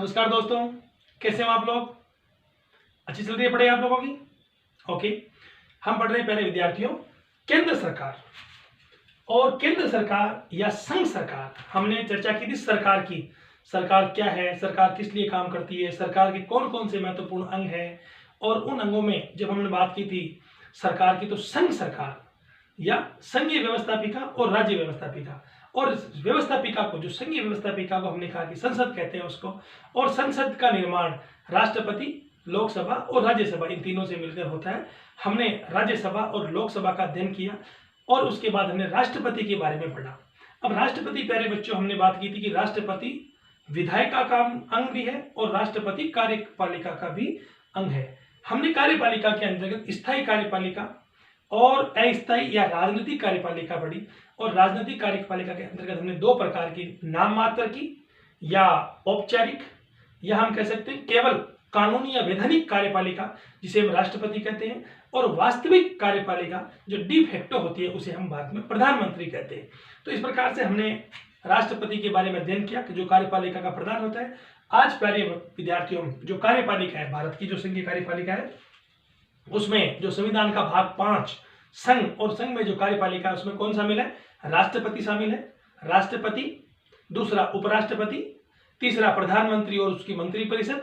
नमस्कार दोस्तों, कैसे हो आप लोग। अच्छी चल रही है पढ़ाई आप लोगों की। ओके, हम पढ़ रहे हैं पहले विद्यार्थियों केंद्र सरकार। और केंद्र सरकार या संघ सरकार, हमने चर्चा की थी सरकार की। सरकार क्या है, सरकार किस लिए काम करती है, सरकार के कौन कौन से महत्वपूर्ण अंग हैं। और उन अंगों में जब हमने बात की थी सरकार की, तो संघ सरकार या संघीय व्यवस्थापिका और राज्य व्यवस्थापिका। और व्यवस्थापिका को, जो संघीय व्यवस्थापिका को हमने कहा कि संसद कहते हैं उसको। और संसद का निर्माण राष्ट्रपति, लोकसभा और राज्यसभा, इन तीनों से मिलकर होता है। हमने राज्यसभा और लोकसभा का अध्ययन किया और उसके बाद हमने राष्ट्रपति के बारे में पढ़ा। अब राष्ट्रपति, प्यारे बच्चों, हमने बात की थी कि राष्ट्रपति विधायिका का अंग भी है और राष्ट्रपति कार्यपालिका का भी अंग है। हमने कार्यपालिका के अंतर्गत स्थायी कार्यपालिका और अस्थायी या राजनीतिक कार्यपालिका पढ़ी। और राजनीतिक कार्यपालिका के अंतर्गत हमने दो प्रकार की, नाम मात्र की या औपचारिक, या हम कह सकते हैं केवल कानूनी या वैधानिक कार्यपालिका, जिसे हम राष्ट्रपति कहते हैं। और वास्तविक कार्यपालिका जो डी फैक्टो होती है, उसे हम बाद में प्रधानमंत्री कहते हैं। तो इस प्रकार से हमने राष्ट्रपति के बारे में अध्ययन किया कि जो कार्यपालिका का प्रधान होता है। आज प्यारे विद्यार्थियों, जो कार्यपालिका है, भारत की जो संघीय कार्यपालिका है, उसमें जो संविधान का भाग 5 संघ, और संघ में जो कार्यपालिका है उसमें कौन शामिल है, राष्ट्रपति शामिल है। राष्ट्रपति, दूसरा उपराष्ट्रपति, तीसरा प्रधानमंत्री और उसकी मंत्रिपरिषद,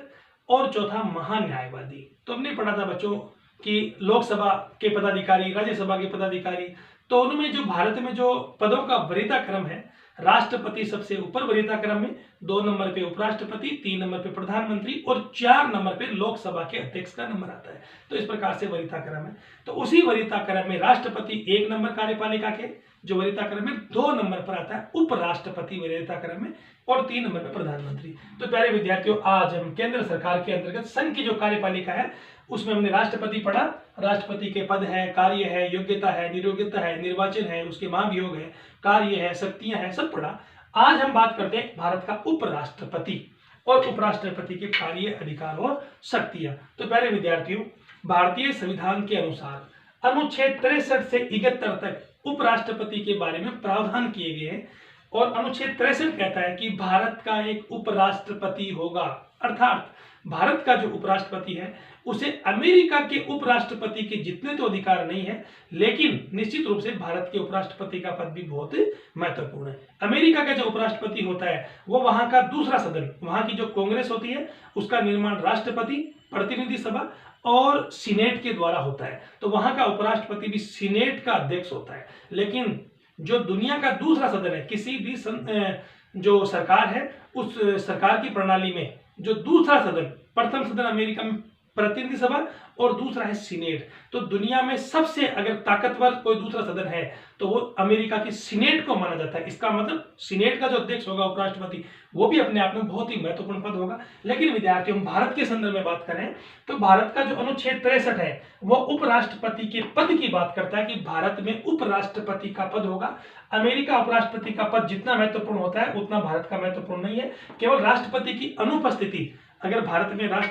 और चौथा महान्यायवादी। तो हमने पढ़ा था बच्चों कि लोकसभा के पदाधिकारी, राज्यसभा के पदाधिकारी, तो उनमें जो भारत में जो पदों का वरीयता क्रम है, राष्ट्रपति सबसे ऊपर वरीयता क्रम में, 2 नंबर पे उपराष्ट्रपति, 3 नंबर पे प्रधानमंत्री और 4 नंबर पे लोकसभा के अध्यक्ष का नंबर आता है। तो इस प्रकार से वरीयता क्रम है। तो उसी वरीयता क्रम में राष्ट्रपति 1 नंबर कार्यपालिका के जो वरीयता क्रम में, 2 नंबर पर आता है उपराष्ट्रपति वरीयता क्रम में, और 3 नंबर पर प्रधानमंत्री। तो प्यारे विद्यार्थियों, आज हम केंद्र सरकार के अंतर्गत संघ की जो कार्यपालिका है उसमें हमने राष्ट्रपति पढ़ा। राष्ट्रपति के पद है, कार्य है, योग्यता है, नियोग्यता है, निर्वाचन है, उसके महाभियोग है, कार्य है, शक्तियां हैं, सब पढ़ा। आज हम बात करते हैं भारत का उपराष्ट्रपति और उपराष्ट्रपति के कार्य, अधिकार और शक्तियां। तो प्यारे विद्यार्थियों, भारतीय संविधान के अनुसार अनुच्छेद 63 से 71 तक उपराष्ट्रपति के बारे में प्रावधान किए गए हैं। और अनुच्छेद 63 कहता है कि भारत का एक उपराष्ट्रपति होगा, अर्थात भारत का जो उपराष्ट्रपति है उसे अमेरिका के उपराष्ट्रपति के जितने तो अधिकार नहीं है, लेकिन निश्चित रूप से भारत के उपराष्ट्रपति का पद भी बहुत महत्वपूर्ण है। अमेरिका का जो उपराष्ट्रपति होता है वो वहां का दूसरा सदन, वहां की जो कांग्रेस होती है उसका निर्माण राष्ट्रपति, प्रतिनिधि सभा और सीनेट के द्वारा होता है। तो वहां का उपराष्ट्रपति भी सीनेट का अध्यक्ष होता है। लेकिन जो दुनिया का दूसरा सदन है, किसी भी जो सरकार है उस सरकार की प्रणाली में जो दूसरा सदन, प्रथम सदन अमेरिका में प्रतिनिधि सभा और दूसरा है सीनेट। तो दुनिया में सबसे अगर ताकतवर कोई दूसरा सदन है तो वो अमेरिका की सीनेट को माना जाता है। इसका मतलब सीनेट का जो अध्यक्ष होगा उपराष्ट्रपति, वो भी अपने आप में बहुत ही महत्वपूर्ण पद होगा। लेकिन विद्यार्थियों, हम भारत के संदर्भ में बात करें तो भारत का जो अनुच्छेद 63 है वो उपराष्ट्रपति के पद की बात करता है कि भारत में उपराष्ट्रपति का पद होगा। अमेरिका उपराष्ट्रपति का पद जितना महत्वपूर्ण होता है उतना भारत का महत्वपूर्ण नहीं है। केवल राष्ट्रपति की अनुपस्थिति, अगर भारत में राष्ट्र